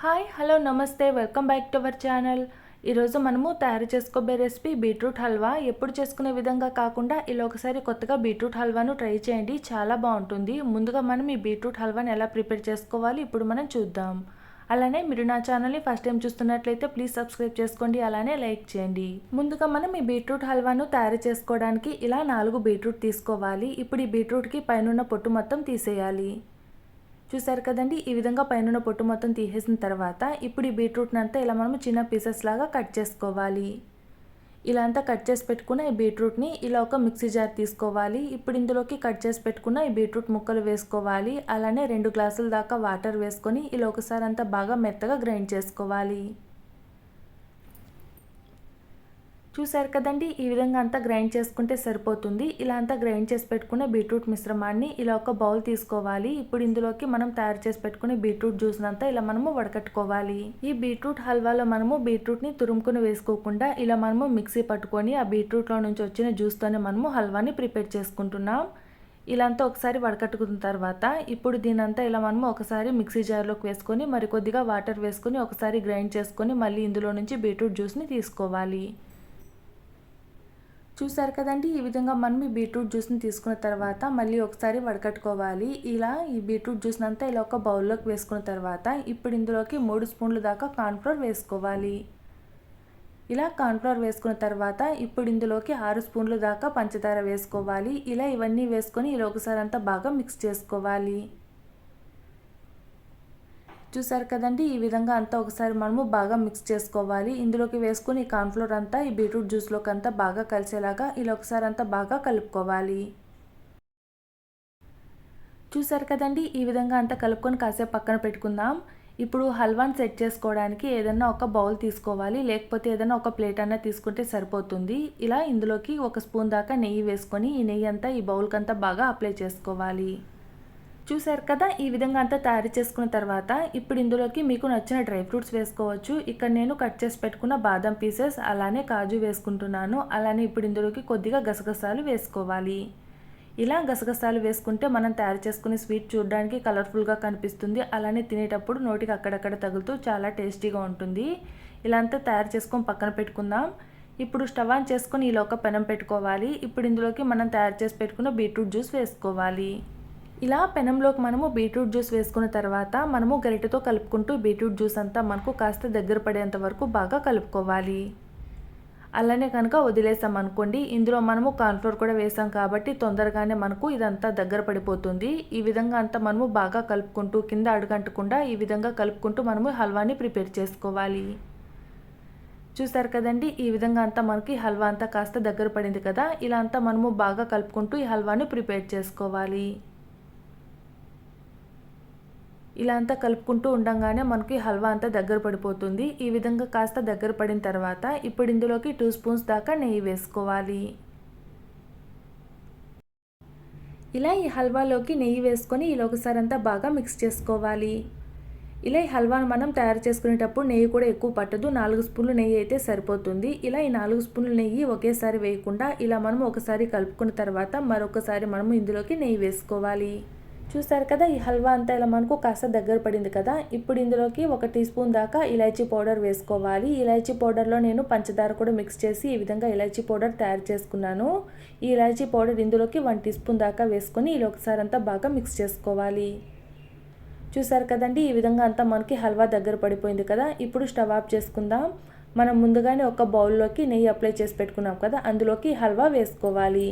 Hi hello నమస్తే welcome back to our channel. ఈరోజు మనము తయారు చేసుకోబోయే రెసిపీ బీట్రూట్ హల్వా. ఎప్పుడు చేసుకునే విధంగా కాకుండా ఇలా ఒకసారి కొత్తగా బీట్రూట్ హల్వాను ట్రై చేయండి, చాలా బాగుంటుంది. ముందుగా మనం ఈ బీట్రూట్ హల్వాని ఎలా ప్రిపేర్ చేసుకోవాలి ఇప్పుడు మనం చూద్దాం. అలానే మీరు నా ఛానల్ని ఫస్ట్ టైం చూస్తున్నట్లయితే ప్లీజ్ సబ్స్క్రైబ్ చేసుకోండి, అలానే లైక్ చేయండి. ముందుగా మనం ఈ బీట్రూట్ హల్వాను తయారు చేసుకోవడానికి ఇలా 4 బీట్రూట్ తీసుకోవాలి. ఇప్పుడు ఈ బీట్రూట్కి పైన పొట్టు మొత్తం తీసేయాలి. చూసారు కదండి, ఈ విధంగా పైన పొట్టు మొత్తం తీసేసిన తర్వాత ఇప్పుడు ఈ బీట్రూట్ని అంతా ఇలా మనం చిన్న పీసెస్ లాగా కట్ చేసుకోవాలి. ఇలా అంతా కట్ చేసి పెట్టుకున్న ఈ బీట్రూట్ని ఇలా ఒక మిక్సీ జార్ తీసుకోవాలి. ఇప్పుడు ఇందులోకి కట్ చేసి పెట్టుకున్న ఈ బీట్రూట్ ముక్కలు వేసుకోవాలి. అలానే 2 గ్లాసుల దాకా వాటర్ వేసుకొని ఇలా ఒకసారి అంతా బాగా మెత్తగా గ్రైండ్ చేసుకోవాలి. చూసారు కదండి, ఈ విధంగా అంతా గ్రైండ్ చేసుకుంటే సరిపోతుంది. ఇలా అంతా గ్రైండ్ చేసి పెట్టుకునే బీట్రూట్ మిశ్రమాన్ని ఇలా ఒక బౌల్ తీసుకోవాలి. ఇప్పుడు ఇందులోకి మనం తయారు చేసి పెట్టుకునే బీట్రూట్ జ్యూస్ అంతా ఇలా మనము వడకట్టుకోవాలి. ఈ బీట్రూట్ హల్వాలో మనము బీట్రూట్ని తురుముకుని వేసుకోకుండా ఇలా మనము మిక్సీ పట్టుకొని ఆ బీట్రూట్లో నుంచి వచ్చిన జ్యూస్తోనే మనము హల్వాని ప్రిపేర్ చేసుకుంటున్నాం. ఇలా అంతా ఒకసారి వడకట్టుకున్న తర్వాత ఇప్పుడు దీనంతా ఇలా మనము ఒకసారి మిక్సీ జార్లోకి వేసుకొని మరికొద్దిగా వాటర్ వేసుకొని ఒకసారి గ్రైండ్ చేసుకొని మళ్ళీ ఇందులో నుంచి బీట్రూట్ జ్యూస్ని తీసుకోవాలి. చూసారు కదండి, ఈ విధంగా మనం ఈ బీట్రూట్ జ్యూస్ని తీసుకున్న తర్వాత మళ్ళీ ఒకసారి వడకట్టుకోవాలి. ఇలా ఈ బీట్రూట్ జ్యూస్ని అంతా ఇలా ఒక బౌల్లోకి వేసుకున్న తర్వాత ఇప్పుడు ఇందులోకి 3 స్పూన్ల దాకా కార్న్ఫ్లోర్ వేసుకోవాలి. ఇలా కార్న్ఫ్లోర్ వేసుకున్న తర్వాత ఇప్పుడు ఇందులోకి 6 స్పూన్ల దాకా పంచదార వేసుకోవాలి. ఇలా ఇవన్నీ వేసుకొని ఇలా ఒకసారి అంతా బాగా మిక్స్ చేసుకోవాలి. చూసారు కదండి, ఈ విధంగా అంతా ఒకసారి మనము బాగా మిక్స్ చేసుకోవాలి. ఇందులోకి వేసుకుని ఈ కార్న్ఫ్లోర్ అంతా ఈ బీట్రూట్ జ్యూస్లోకి అంతా బాగా కలిసేలాగా ఇలా ఒకసారి అంతా బాగా కలుపుకోవాలి. చూసారు కదండి, ఈ విధంగా అంతా కలుపుకొని కాసేపు పక్కన పెట్టుకుందాం. ఇప్పుడు హల్వాని సెట్ చేసుకోవడానికి ఏదైనా ఒక బౌల్ తీసుకోవాలి, లేకపోతే ఏదైనా ఒక ప్లేట్ అన్నా తీసుకుంటే సరిపోతుంది. ఇలా ఇందులోకి 1 స్పూన్ దాకా నెయ్యి వేసుకొని ఈ నెయ్యి అంతా ఈ బౌల్కి అంతా బాగా అప్లై చేసుకోవాలి. చూసారు కదా, ఈ విధంగా అంతా తయారు చేసుకున్న తర్వాత ఇప్పుడు ఇందులోకి మీకు నచ్చిన డ్రై ఫ్రూట్స్ వేసుకోవచ్చు. ఇక్కడ నేను కట్ చేసి పెట్టుకున్న బాదం పీసెస్ అలానే కాజు వేసుకుంటున్నాను. అలానే ఇప్పుడు ఇందులోకి కొద్దిగా గసగసాలు వేసుకోవాలి. ఇలా గసగసాలు వేసుకుంటే మనం తయారు చేసుకునే స్వీట్ చూడడానికి కలర్ఫుల్గా కనిపిస్తుంది. అలానే తినేటప్పుడు నోటికి అక్కడక్కడ తగులుతూ చాలా టేస్టీగా ఉంటుంది. ఇలా అంతా తయారు చేసుకొని పక్కన పెట్టుకుందాం. ఇప్పుడు స్టవ్ ఆన్ చేసుకొని ఇలా ఒక పెనం పెట్టుకోవాలి. ఇప్పుడు ఇందులోకి మనం తయారు చేసి పెట్టుకున్న బీట్రూట్ జ్యూస్ వేసుకోవాలి. ఇలా పెనంలోకి మనము బీట్రూట్ జ్యూస్ వేసుకున్న తర్వాత మనము గరిటెతో కలుపుకుంటూ బీట్రూట్ జ్యూస్ అంతా మనకు కాస్త దగ్గర పడేంత వరకు బాగా కలుపుకోవాలి. అలానే కనుక వదిలేసాం అనుకోండి, ఇందులో మనము కార్న్ఫ్లోర్ కూడా వేసాం కాబట్టి తొందరగానే మనకు ఇదంతా దగ్గర పడిపోతుంది. ఈ విధంగా అంతా మనము బాగా కలుపుకుంటూ కింద అడుగంటకుండా ఈ విధంగా కలుపుకుంటూ మనము హల్వాని ప్రిపేర్ చేసుకోవాలి. చూసారు కదండి, ఈ విధంగా అంతా మనకి హల్వా అంతా కాస్త దగ్గర పడింది కదా. ఇలా అంతా మనము బాగా కలుపుకుంటూ ఈ హల్వాని ప్రిపేర్ చేసుకోవాలి. ఇలా అంతా కలుపుకుంటూ ఉండగానే మనకి హల్వా అంతా దగ్గర పడిపోతుంది. ఈ విధంగా కాస్త దగ్గర పడిన తర్వాత ఇప్పుడు ఇందులోకి 2 స్పూన్స్ దాకా నెయ్యి వేసుకోవాలి. ఇలా ఈ హల్వాలోకి నెయ్యి వేసుకొని ఇలా ఒకసారి అంతా బాగా మిక్స్ చేసుకోవాలి. ఇలా ఈ హల్వాను మనం తయారు చేసుకునేటప్పుడు నెయ్యి కూడా ఎక్కువ పట్టదు, 4 స్పూన్లు నెయ్యి అయితే సరిపోతుంది. ఇలా ఈ 4 స్పూన్లు నెయ్యి ఒకేసారి వేయకుండా ఇలా మనం ఒకసారి కలుపుకున్న తర్వాత మరొకసారి మనము ఇందులోకి నెయ్యి వేసుకోవాలి. చూసారు కదా, ఈ హల్వా అంతా ఇలా మనకు కాస్త దగ్గర పడింది కదా. ఇప్పుడు ఇందులోకి 1 టీ స్పూన్ దాకా ఇలాచీ పౌడర్ వేసుకోవాలి. ఇలాచీ పౌడర్లో నేను పంచదార కూడా మిక్స్ చేసి ఈ విధంగా ఇలాచీ పౌడర్ తయారు చేసుకున్నాను. ఈ ఇలాచీ పౌడర్ ఇందులోకి 1 టీ స్పూన్ దాకా వేసుకొని ఇలా ఒకసారి అంతా బాగా మిక్స్ చేసుకోవాలి. చూసారు కదండి, ఈ విధంగా అంతా మనకి హల్వా దగ్గర పడిపోయింది కదా. ఇప్పుడు స్టవ్ ఆఫ్ చేసుకుందాం. మనం ముందుగానే ఒక బౌల్లోకి నెయ్యి అప్లై చేసి పెట్టుకున్నాం కదా, అందులోకి హల్వా వేసుకోవాలి.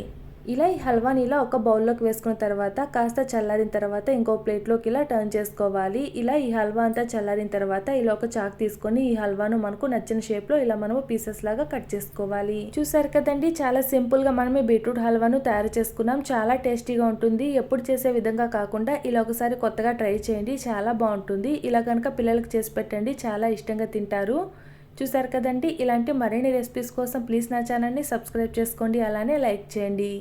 ఇలా ఈ హల్వాని ఇలా ఒక బౌల్లోకి వేసుకున్న తర్వాత కాస్త చల్లారిన తర్వాత ఇంకో ప్లేట్లోకి ఇలా టర్న్ చేసుకోవాలి. ఇలా ఈ హల్వా అంతా చల్లారిన తర్వాత ఇలా ఒక చాక్ తీసుకొని ఈ హల్వాను మనకు నచ్చిన షేప్లో ఇలా మనము పీసెస్ లాగా కట్ చేసుకోవాలి. చూసారు కదండి, చాలా సింపుల్గా మనమే బీట్రూట్ హల్వాను తయారు చేసుకున్నాం. చాలా టేస్టీగా ఉంటుంది. ఎప్పుడు చేసే విధంగా కాకుండా ఇలా ఒకసారి కొత్తగా ట్రై చేయండి, చాలా బాగుంటుంది. ఇలా కనుక పిల్లలకు చేసి పెట్టండి, చాలా ఇష్టంగా తింటారు. చూసారు కదండి, ఇలాంటి మరిన్ని రెసిపీస్ కోసం ప్లీజ్ నా ఛానల్ని సబ్స్క్రైబ్ చేసుకోండి, అలానే లైక్ చేయండి.